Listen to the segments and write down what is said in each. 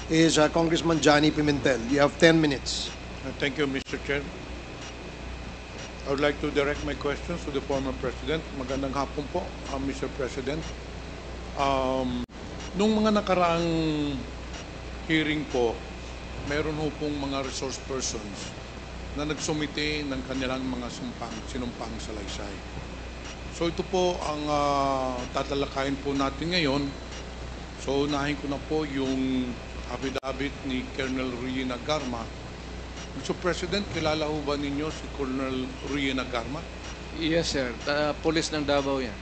is Congressman Johnny Pimentel. You have 10 minutes. Thank you, Mr. Chair. I would like to direct my questions to the former President. Magandang hapon po, Mr. President. Nung mga nakaraang hearing po, meron ho pong mga resource persons na nagsumite ng kanilang mga sinumpang salaysay. So ito po ang tatalakayin po natin ngayon. So unahin ko na po yung affidavit ni Colonel Ruyena Garma. Mr. President, kilala ho ba ninyo si Colonel Ruyena Garma? Yes, sir. Police ng Davao yan.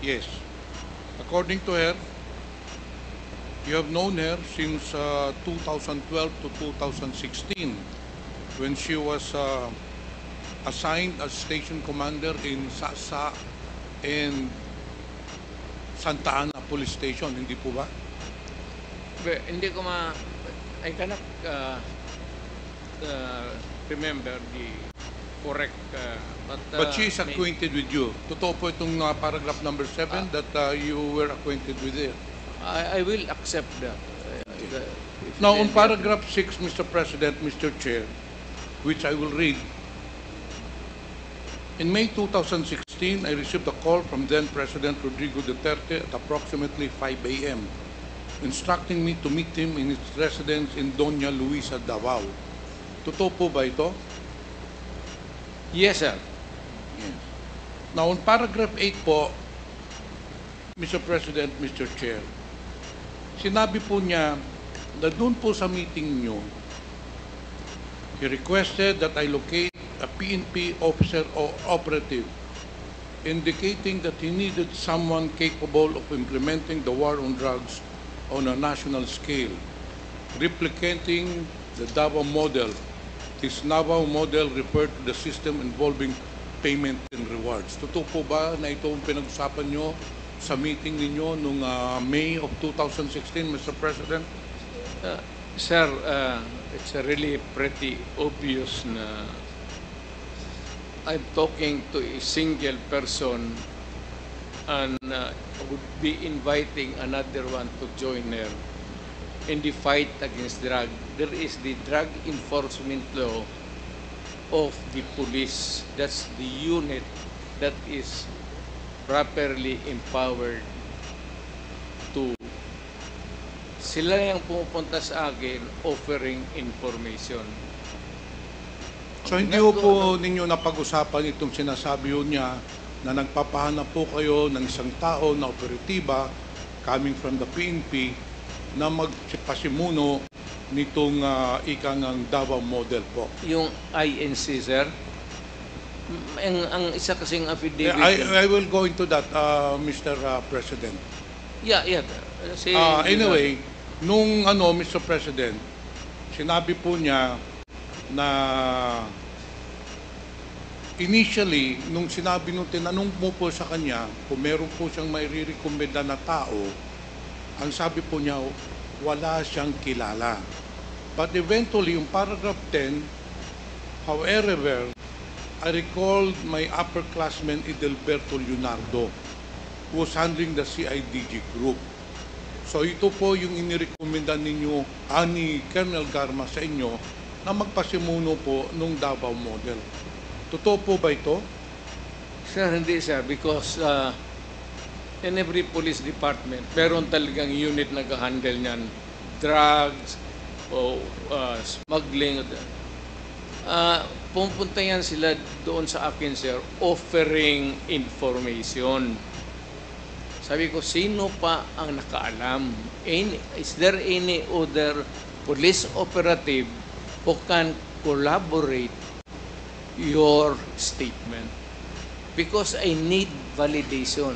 Yes. According to her, you have known her since 2012 to 2016 when she was assigned as station commander in Sasa and Santa Ana Police Station, hindi po ba? Hindi ko I cannot remember the correct But she is acquainted with you. Totoo po itong paragraph number 7 that you were acquainted with her. I will accept that. Now, on paragraph 6, Mr. President, Mr. Chair, which I will read. In May 2016, I received a call from then-President Rodrigo Duterte at approximately 5 a.m., instructing me to meet him in his residence in Doña Luisa, Davao. Totoo po ba ito? Yes, sir. Yes. Now, on paragraph 8 po, Mr. President, Mr. Chair, sinabi po niya na doon po sa meeting niyo, he requested that I locate a PNP officer or operative, indicating that he needed someone capable of implementing the war on drugs on a national scale, replicating the Davao model. This Davao model referred to the system involving payment and rewards. Totoo po ba na ito ang pinag-usapan nyo sa meeting ninyo noong May of 2016, Mr. President? Sir, it's really pretty obvious na I'm talking to a single person and would be inviting another one to join her in the fight against drug. There is the drug enforcement law of the police. That's the unit that is properly empowered to sila yung pumupunta sa akin offering information. So hindi po ninyo napag-usapan itong sinasabi niya na nagpapahanap po kayo ng isang tao na operatiba coming from the PNP na magpasimuno nitong ikangang Davao model po. Yung INC, sir, ang isa kasing affidavit. I will go into that, Mr. President. Yeah. Anyway, nung Mr. President, sinabi po niya na initially, nung tinanong mo po sa kanya kung meron po siyang may re-recommenda na tao, ang sabi po niya, wala siyang kilala. But eventually, yung paragraph 10, however, I recalled my upperclassman Edelberto Leonardo, who was handling the CIDG group. So ito po yung inirekomenda ninyo, ni Colonel Garma sa inyo, na magpasimuno po nung Davao model. Totoo po ba ito? Sir, hindi, sir, because in every police department, meron talagang unit na nag-handle niyan, drugs o smuggling. Pupunta yan sila doon sa akin, sir, offering information. Sabi ko, sino pa ang nakaalam? Is there any other police operative who can collaborate your statement? Because I need validation.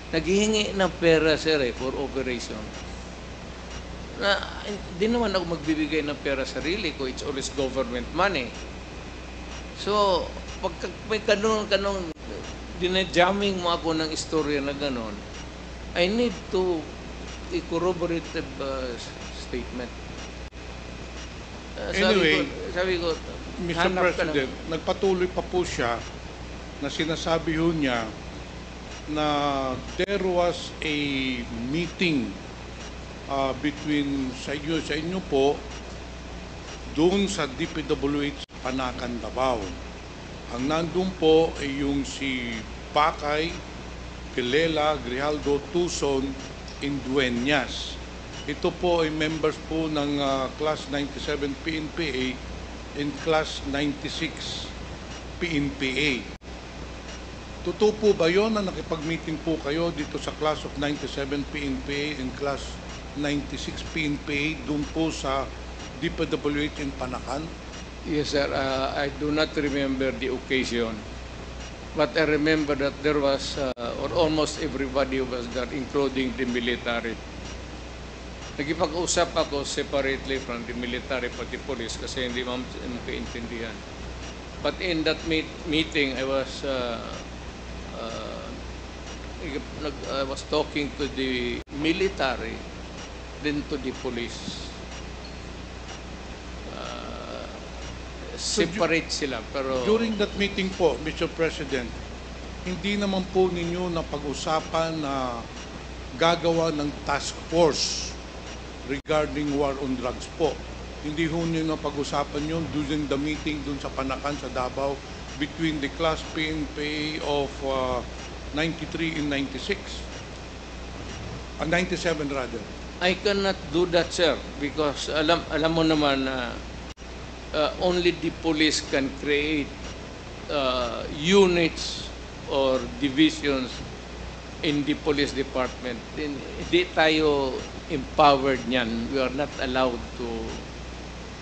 Naghihingi ng pera, sir, for operation. Hindi naman ako magbibigay ng pera sarili ko. It's always government money. So, pag may kanong dinajamming mo ako ng istorya na ganon, I need to a corroborative statement. Sabi ko, Mr. President, nagpatuloy pa po siya na sinasabi ho niya na there was a meeting between sa inyo po doon sa DPWH Panakan, Davao. Ang nandun po ay yung si Pakay, Kilela, Grijaldo, Tucson, Indueñas. Ito po ay members po ng Class 97 PNPA and Class 96 PNPA. Totoo po ba yun na nakipag-meeting po kayo dito sa Class of 97 PNPA and Class 96 PNPA doon po sa DPWH in Panakan? Yes, sir. I do not remember the occasion. But I remember that there was, or almost everybody was there, including the military. Nagipag-usap ako separately from the military pati police kasi hindi magkaintindihan. But in that meeting, I was talking to the military, then to the police. Separate sila, pero During that meeting po, Mr. President, hindi naman po ninyo napag-usapan na gagawa ng task force regarding war on drugs po. Hindi ho nyo napag-usapan yun during the meeting dun sa Panakan, sa Davao, between the Class PNPA of 93 and 96. 97 rather. I cannot do that, sir, because alam mo naman na only the police can create units or divisions in the police department. Hindi tayo empowered niyan. We are not allowed to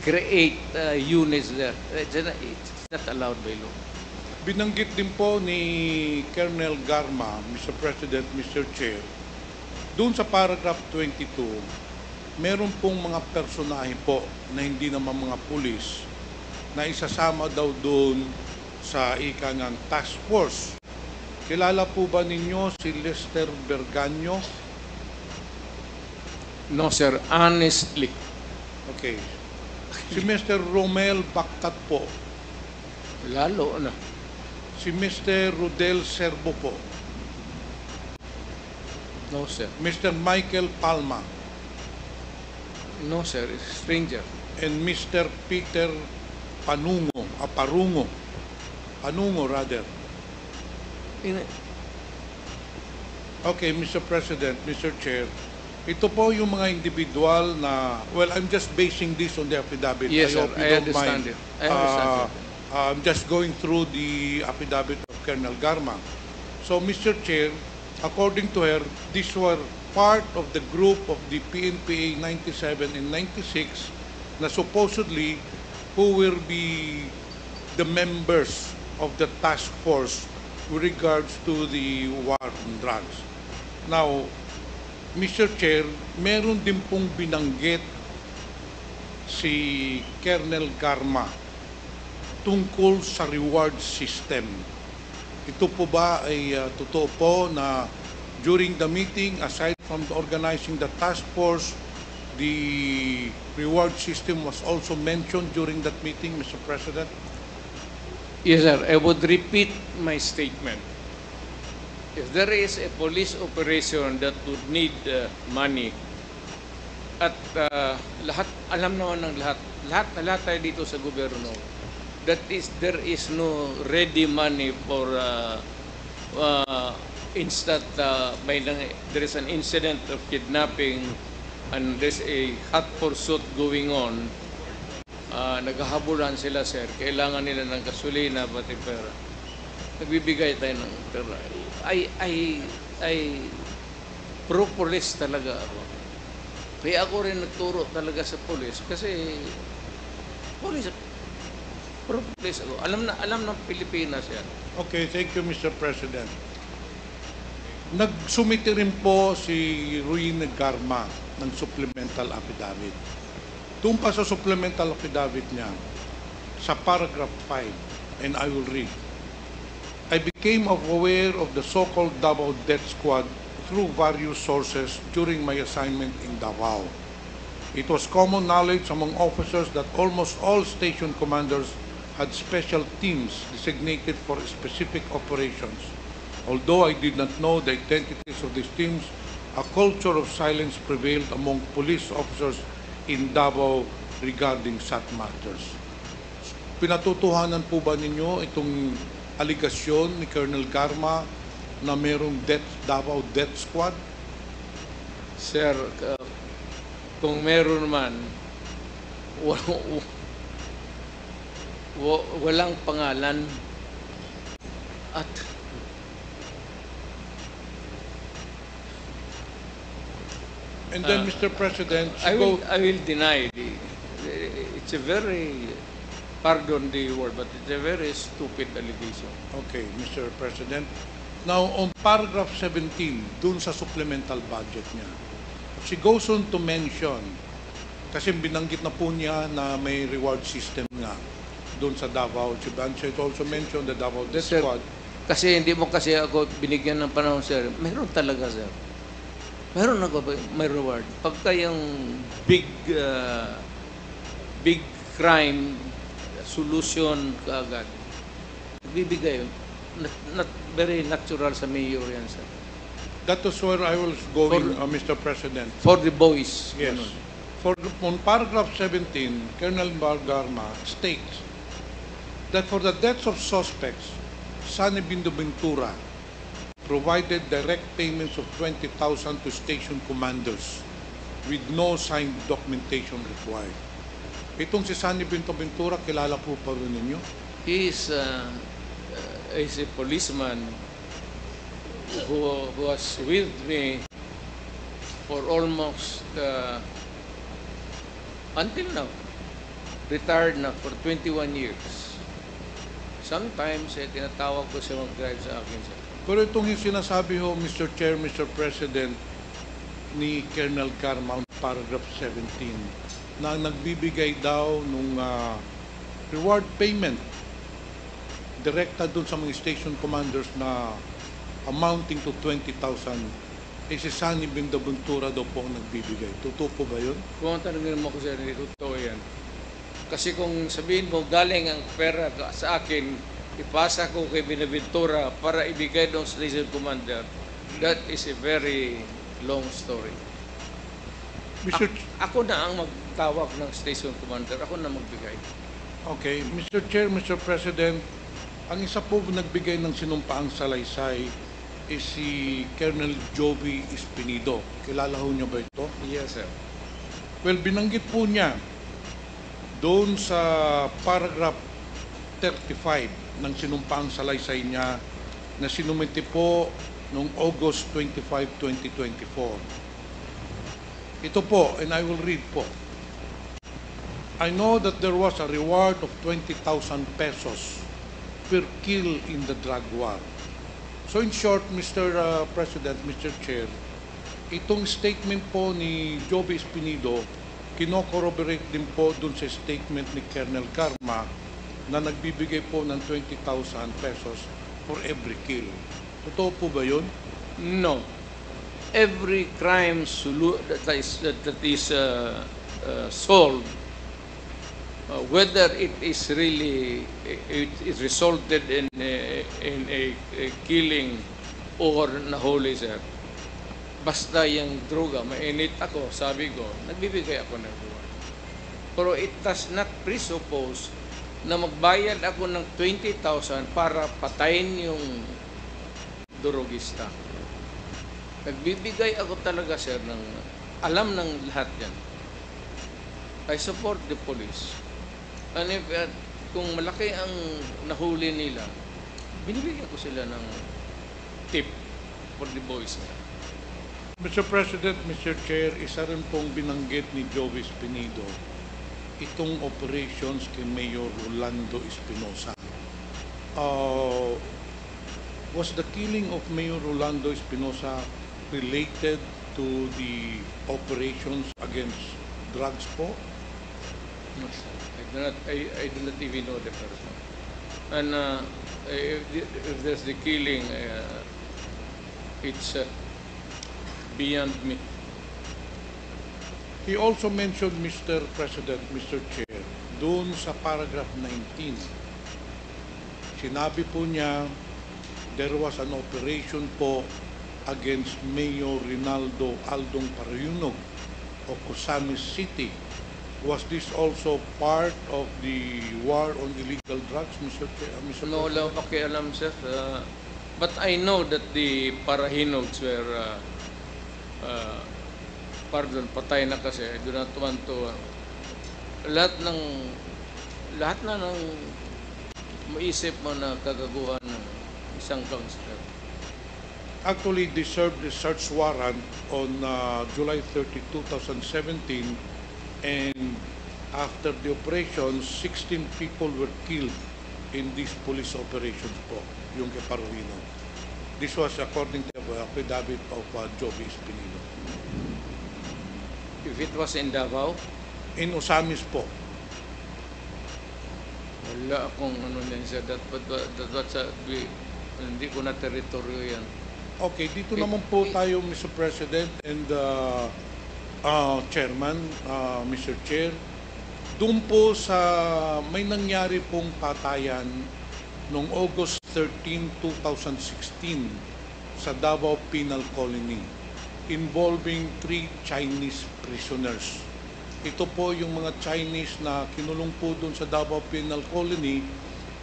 create units there. It's not allowed by law. Binanggit din po ni Colonel Garma, Mr. President, Mr. Chair, doon sa paragraph 22, meron pong mga personahe po na hindi naman mga pulis na isasama daw doon sa ikangang task force. Kilala po ba ninyo si Lester Berganyo? No, sir. Honestly. Okay. Si Mr. Romel Bactat po. Lalo na. Si Mr. Rodel Serbo po. No, sir. Mr. Michael Palma. No, sir. It's stranger. And Mr. Peter Parungo rather. Okay, Mr. President, Mr. Chair, ito po yung mga individual na, well, I'm just basing this on the affidavit. Yes, sir. hope you I don't understand mind. it. I understand it. I'm just going through the affidavit of Colonel Garma. So, Mr. Chair, according to her, these were part of the group of the PNPA 97 and 96 na supposedly who will be the members of the task force with regards to the war on drugs. Now, Mr. Chair, meron din pong binanggit si Colonel Garma tungkol sa reward system. Ito po ba ay totoo po na during the meeting, aside from organizing the task force, the reward system was also mentioned during that meeting, Mr. President? Yes, sir. I would repeat my statement. If there is a police operation that would need money, at lahat, alam naman ng lahat tayo dito sa gobyerno, there is no ready money for instant, there is an incident of kidnapping and there's a hot pursuit going on, naghahabulan sila, sir. Kailangan nila ng gasolina, pati pera. Nagbibigay tayo ng pera. I pro-police talaga ako. Kaya ako rin nagturo talaga sa police kasi police, pro-police ako. Alam ng Pilipinas yan. Okay, thank you, Mr. President. Nagsumiti rin po si Ruin Garma ng supplemental affidavit. Doon pa sa supplemental affidavit niya, sa paragraph 5, and I will read, I became aware of the so-called Davao Death Squad through various sources during my assignment in Davao. It was common knowledge among officers that almost all station commanders had special teams designated for specific operations. Although I did not know the identities of these teams, a culture of silence prevailed among police officers in Davao regarding such matters. Pinatutuhanan po ba ninyo itong aligasyon ni Colonel Garma na mayroong Davao Death Squad? Sir, kung meron man, walang pangalan at And then, Mr. President, I will deny. It's a very, pardon the word, but it's a very stupid allegation. Okay, Mr. President. Now, on paragraph 17, dun sa supplemental budget niya, she goes on to mention, kasi binanggit na po niya na may reward system nga dun sa Davao. She also mentioned the Davao Death Sir, Squad. Kasi hindi mo kasi ako binigyan ng panahon, sir. Meron talaga, sir. Meron ako, may reward. Pagka yung big crime solution kaagad, nagbibigay. Not very natural sa mayor yan, sir. That was where I was going, Mr. President. For the boys. Yes. On paragraph 17, Colonel Garma states that for the deaths of suspects, Sunny Bindoventura provided direct payments of 20,000 to station commanders with no signed documentation required. Itong si Sunny Bindoventura, kilala po pa rin ninyo? He is a policeman who was with me for almost until now, retired na for 21 years. Sometimes, tinatawag ko siya mag-drive sa akin, sir. Pero itong yung sinasabi ho, Mr. Chair, Mr. President, ni Colonel Garma, paragraph 17, na nagbibigay daw nung reward payment direkta dun sa mga station commanders na amounting to 20,000, eh si Sunny Bindoventura daw po ang nagbibigay. Totoo po ba yun? Kung tanongin mo ko, sir, hindi totoo yan. Kasi kung sabihin mo, galing ang pera sa akin, ipasa ko kay Bindoventura para ibigay doon sa station commander, that is a very long story. Ako na ang magtawag ng station commander, ako na magbigay. Okay. Mr. Chair, Mr. President, ang isa po nagbigay ng sinumpaang salaysay is si Colonel Joby Espinido. Kilala ho niyo ba ito? Yes, sir. Well, binanggit po niya doon sa paragraph 35 ng sinumpaang salaysay niya na sinumiti po noong August 25, 2024. Ito po, and I will read po. I know that there was a reward of 20,000 pesos per kill in the drug war. So in short, Mr. President, Mr. Chair, itong statement po ni Joby Espinido, kino-corroborate din po dun sa statement ni Colonel Garma na nagbibigay po ng 20,000 pesos for every kill. Totoo po ba yun? No. Every crime that is solved, whether it is really it resulted in a killing or nahuli, sir, basta yung droga, mainit ako, sabi ko, nagbibigay ako ng reward. Pero it does not presuppose na magbayad ako ng 20,000 para patayin yung drogista. Nagbibigay ako talaga, sir, ng alam ng lahat yan. I support the police. And if, kung malaki ang nahuli nila, binibigyan ko sila ng tip for the boys. Mr. President, Mr. Chair, isa rin pong binanggit ni Joby Espinido itong operations kay Mayor Rolando Espinosa. Was the killing of Mayor Rolando Espinosa related to the operations against drugs po? No, sir. I do not even know the person. And if there's the killing, it's beyond me. He also mentioned, Mr. President, Mr. Chair, doon sa paragraph 19, sinabi po niya there was an operation po against Mayor Rinaldo Aldong Parayunog of Cosamis City. Was this also part of the war on illegal drugs, Mr. No, wala akong pakialam, sir. But I know that the Parahinogs were, patay na kasi. I do not want to, lahat na ng maisip mo na kagaguhan ng isang councilor. Actually, they served the search warrant on July 30, 2017, and after the operation, 16 people were killed in these police operations po, yung kay Paruino. This was according to the affidavit of Joby Espinilo. If it was in Davao, In Osamis po. wala akong ano yan, sir. Hindi ko na teritoryo yan. Okay, dito naman po tayo, Mr. President and Chairman, Mr. Chair. Doon po sa may nangyari pong patayan noong August 13, 2016 sa Davao Penal Colony involving 3 Chinese prisoners. Ito po yung mga Chinese na kinulong po doon sa Davao Penal Colony.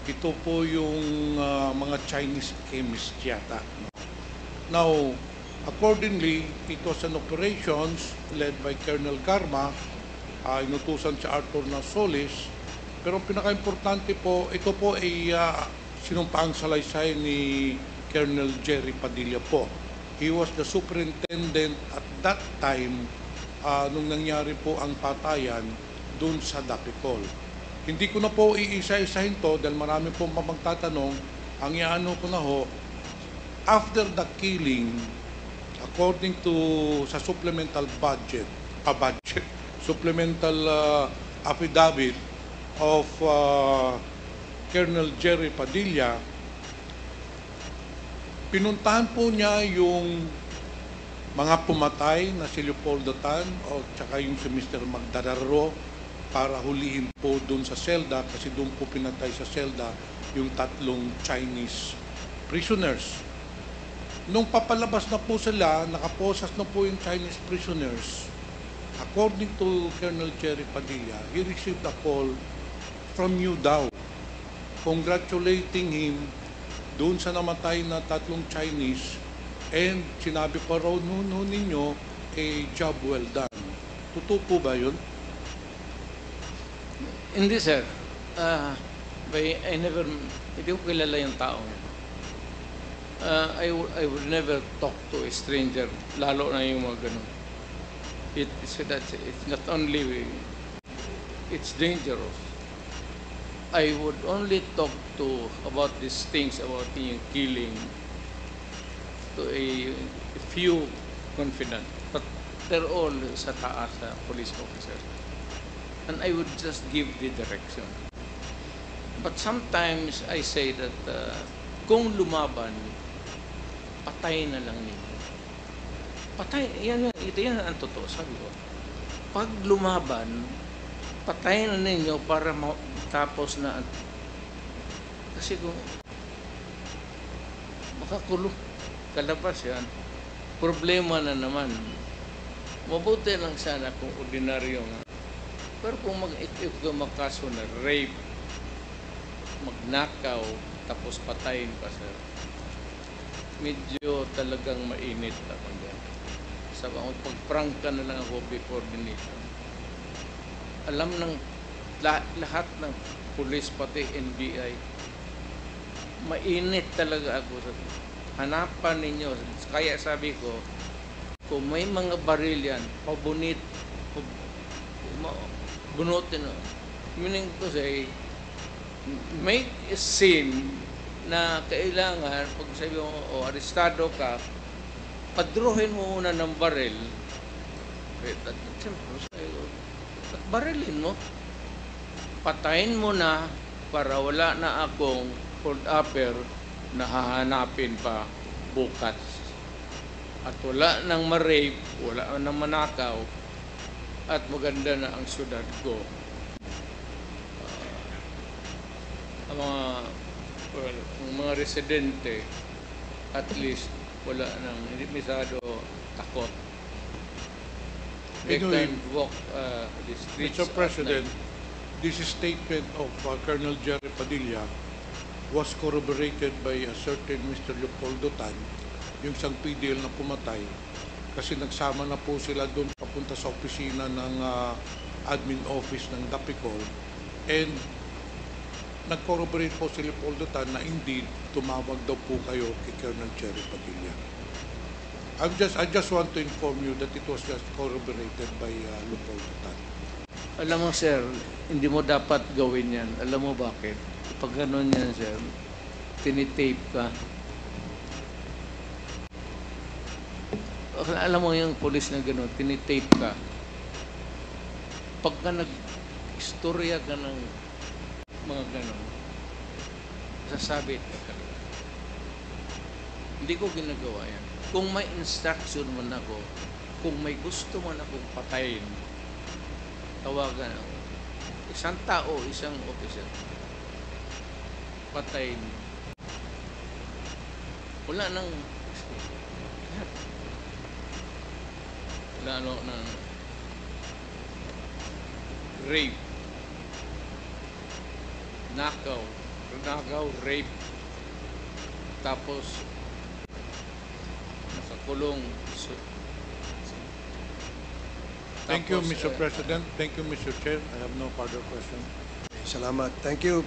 Ito po yung mga Chinese chemist yata. Now, accordingly, it was an operations led by Colonel Garma, inutusan si Arthur Nasolis. Pero ang pinaka-importante po, ito po ay sinumpaang salaysay ni Colonel Jerry Padilla po. He was the superintendent at that time nung nangyari po ang patayan doon sa Dapicol. Hindi ko na po iisa-isahin to dahil marami pong magtatanong. Ang iaano ko na ho, after the killing, according to sa supplemental supplemental affidavit of Colonel Jerry Padilla, pinuntahan po niya yung mga pumatay na si Leopoldo Tan o tsaka yung si Mr. Magdararo para hulihin po doon sa selda kasi doon po pinatay sa selda yung 3 Chinese prisoners. Nung papalabas na po sila, nakaposas na po yung Chinese prisoners. According to Colonel Jerry Padilla, he received a call from you daw, congratulating him doon sa namatay na 3 Chinese, and sinabi pa raw noon ninyo, job well done. Totoo po ba yun? Hindi, sir. Hindi ko kilala yung tao. I would never talk to a stranger, lalo na yung mga ganun. It's not only, it's dangerous. I would only talk about these things, about yung killing, to a few confident. But they're all sa taas, sa police officer. And I would just give the direction. But sometimes I say that kung lumaban, patay na lang ninyo. Patay, ito yan ang totoo, sabi ko. Pag lumaban, patay na ninyo para tapos na. Kasi kung makakulong, kalabas yan, problema na naman. Mabuti lang sana kung ordinaryo nga. Pero kung magkaso na rape, magnakaw, tapos patayin pa, sir, medyo talagang mainit naman yan. Sabi ko, pag-prank ka na lang ako before the nation. Alam ng lahat ng police, pati NBI, mainit talaga ako. Hanapan ninyo. Kaya sabi ko, kung may mga baril yan, bunutin. Meaning to say, make a scene na kailangan, pag sabi mo, arestado ka, padruhin mo una ng baril, at barilin mo, patayin mo na para wala na akong hold upper na hahanapin pa bukas. At wala nang ma-rape, wala nang manakaw, at maganda na ang syudad ko. Ang mga residente, at least wala nang, hindi masyado takot. They Anyway, can walk the streets Mr. at President, night. this statement of Colonel Jerry Padilla was corroborated by a certain Mr. Leopoldo Tan, yung isang PDL na pumatay, kasi nagsama na po sila doon papunta sa opisina ng admin office ng Dapicol, and nag-corroborate po si Leopoldo Tan na indeed tumawag daw po kayo kay Colonel Jerry Padilla. I just want to inform you that it was just corroborated by Leopoldo Tan. Alam mo, sir, hindi mo dapat gawin yan. Alam mo bakit? Pag ganun yan, sir, tinitape ka. Alam mo yung police na gano'n, tinitape ka. Pagka nag-istorya ka ng mga gano'n, sasabi ka talaga. Hindi ko ginagawa yan. Kung may instruction man ako, kung may gusto man akong patayin, tawagan ako. Isang tao, isang officer. Patayin. Wala nang ng rape, nakaw, rape, tapos nakakulong. Thank you, Tapos, Mr. President. Thank you, Mr. Chair. I have no further questions. Salamat. Thank you,